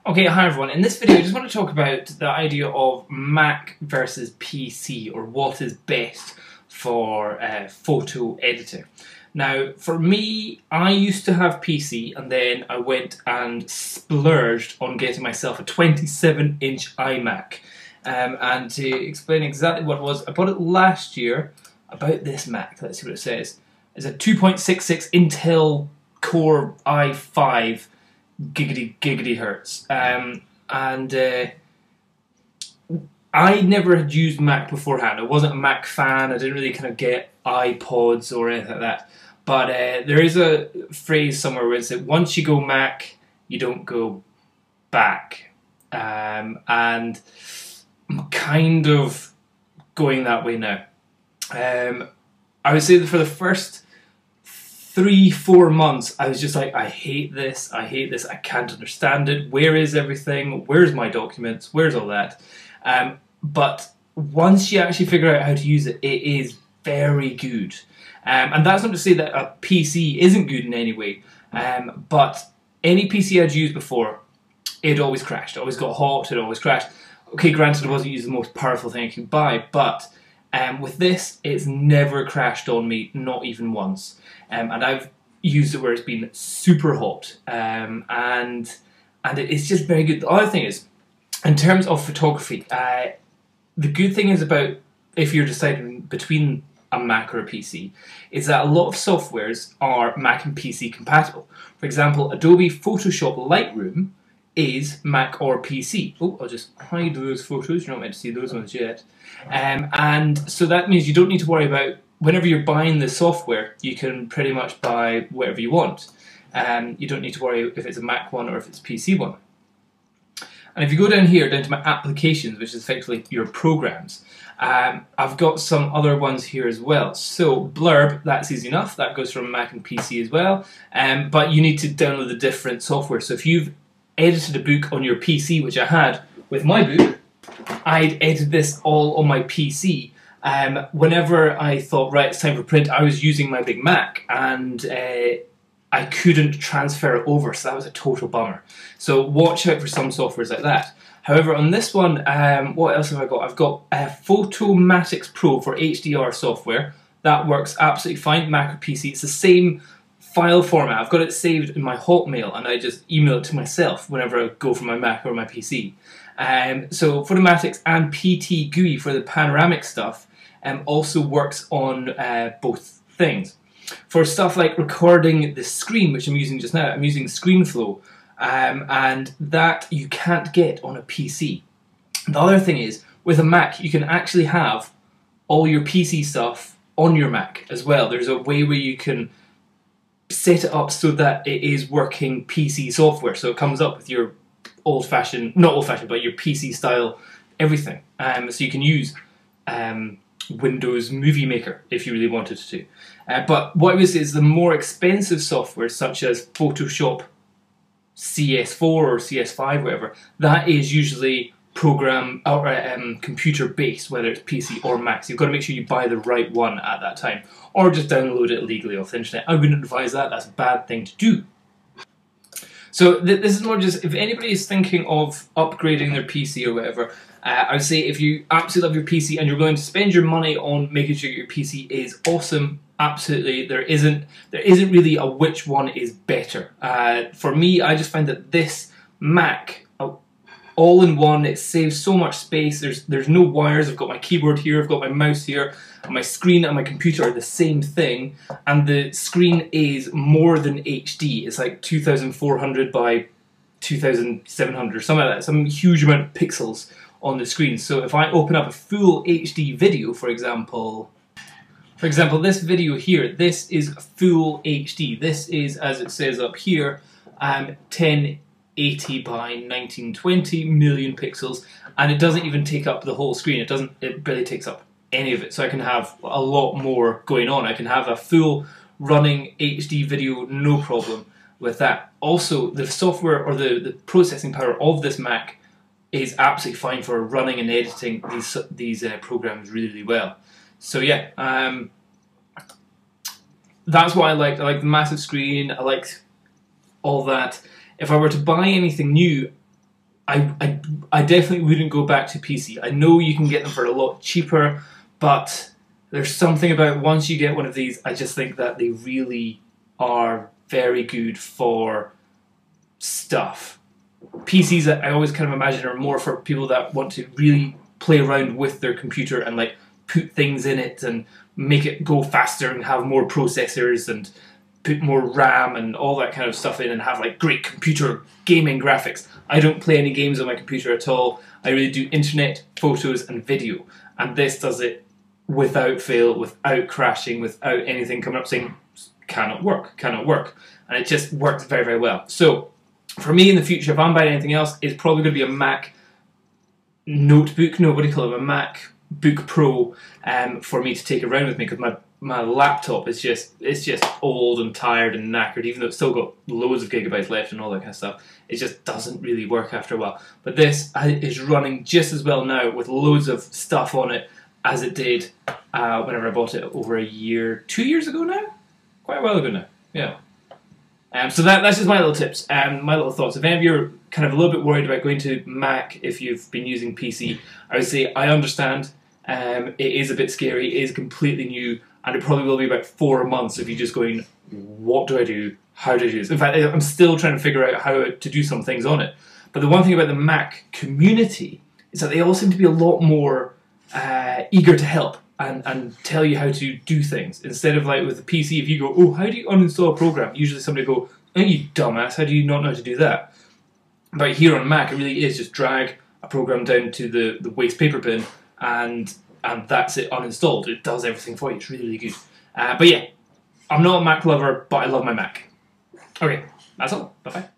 Okay, hi everyone. In this video I just want to talk about the idea of Mac versus PC, or what is best for photo editing. Now, for me, I used to have PC and then I went and splurged on getting myself a 27-inch iMac. And to explain exactly what it was, I bought it last year, about this Mac. Let's see what it says. It's a 2.66 Intel Core i5 giggity hertz, and I never had used Mac beforehand. I wasn't a Mac fan. I didn't really kind of get iPods or anything like that. But there is a phrase somewhere where it's that once you go Mac, you don't go back, and I'm kind of going that way now. I would say that for the first 3-4 months, I was just like, I hate this, I can't understand it, where is everything, where's my documents, where's all that? But once you actually figure out how to use it, it is very good. And that's not to say that a PC isn't good in any way, but any PC I'd used before, it always crashed, it always got hot, it always crashed. Okay, granted, it wasn't using the most powerful thing I could buy, but with this, it's never crashed on me, not even once. And I've used it where it's been super hot, and it's just very good. The other thing is, in terms of photography, the good thing is about, if you're deciding between a Mac or a PC, is that a lot of softwares are Mac and PC compatible. For example, Adobe Photoshop Lightroom is Mac or PC. Oh, I'll just hide those photos, you're not meant to see those ones yet. And so that means you don't need to worry about, whenever you're buying the software, you can pretty much buy whatever you want. You don't need to worry if it's a Mac one or if it's a PC one. And if you go down here, down to my applications, which is effectively your programs, I've got some other ones here as well. So Blurb, that's easy enough, that goes from Mac and PC as well, but you need to download the different software. So if you've edited a book on your PC, which I had with my book, I'd edited this all on my PC. Whenever I thought, right, it's time for print, I was using my big Mac, and I couldn't transfer it over, so that was a total bummer. So watch out for some softwares like that. However, on this one, what else have I got? I've got Photomatix Pro for HDR software. That works absolutely fine, Mac or PC. It's the same file format. I've got it saved in my Hotmail, and I just email it to myself whenever I go from my Mac or my PC. So Photomatix and PT GUI for the panoramic stuff also works on both things. For stuff like recording the screen, which I'm using just now, I'm using ScreenFlow, and that you can't get on a PC. The other thing is, with a Mac, you can actually have all your PC stuff on your Mac as well. There's a way where you can set it up so that it is working PC software, so it comes up with your old-fashioned, not old-fashioned, but your PC style everything. So you can use Windows Movie Maker if you really wanted to. But what I would say is the more expensive software, such as Photoshop CS4 or CS5, whatever, that is usually program or computer based, whether it's PC or Mac. So you've got to make sure you buy the right one at that time, or just download it legally off the internet. I wouldn't advise that, that's a bad thing to do. So this is more just, if anybody is thinking of upgrading their PC or whatever, I would say if you absolutely love your PC and you're going to spend your money on making sure your PC is awesome, absolutely, there isn't really a which one is better. For me, I just find that this Mac, all in one, it saves so much space. There's no wires. I've got my keyboard here, I've got my mouse here, and my screen and my computer are the same thing, and the screen is more than HD. It's like 2400 by 2700 or something like that, some huge amount of pixels on the screen. So if I open up a full HD video, for example, this video here, this is full HD. This is, as it says up here, 1080 by 1920 million pixels, and it doesn't even take up the whole screen. It barely takes up any of it. So I can have a lot more going on. I can have a full running HD video, no problem with that. Also, the software or the processing power of this Mac is absolutely fine for running and editing these programs really, really well. So yeah, that's what I liked. I like the massive screen, I liked all that. If I were to buy anything new, I definitely wouldn't go back to PC. I know you can get them for a lot cheaper, but there's something about once you get one of these, I just think that they really are very good for stuff. PCs, I always kind of imagine, are more for people that want to really play around with their computer and like put things in it and make it go faster and have more processors and put more RAM and all that kind of stuff in and have like great computer gaming graphics. I don't play any games on my computer at all. I really do internet, photos and video. And this does it without fail, without crashing, without anything coming up saying cannot work, cannot work. And it just works very, very well. So for me in the future, if I'm buying anything else, it's probably going to be a Mac notebook, no, what do you call it, a MacBook Pro for me to take around with me, because my laptop is just old and tired and knackered, even though it's still got loads of gigabytes left and all that kind of stuff. It just doesn't really work after a while. But this is running just as well now with loads of stuff on it as it did whenever I bought it over 2 years ago now? Quite a while ago now, yeah. So that's just my little tips and my little thoughts. If any of you are kind of a little bit worried about going to Mac if you've been using PC, I would say I understand. It is a bit scary, it is completely new, and it probably will be about 4 months of you just going, what do I do? How do I do this? In fact, I'm still trying to figure out how to do some things on it. But the one thing about the Mac community is that they all seem to be a lot more eager to help and tell you how to do things. Instead of like with the PC, if you go, oh, how do you uninstall a program? Usually somebody go, oh, you dumbass, how do you not know how to do that? But here on Mac, it really is just drag a program down to the waste paper bin and that's it uninstalled. It does everything for you. It's really, really good. But yeah, I'm not a Mac lover, but I love my Mac. Okay, that's all. Bye-bye.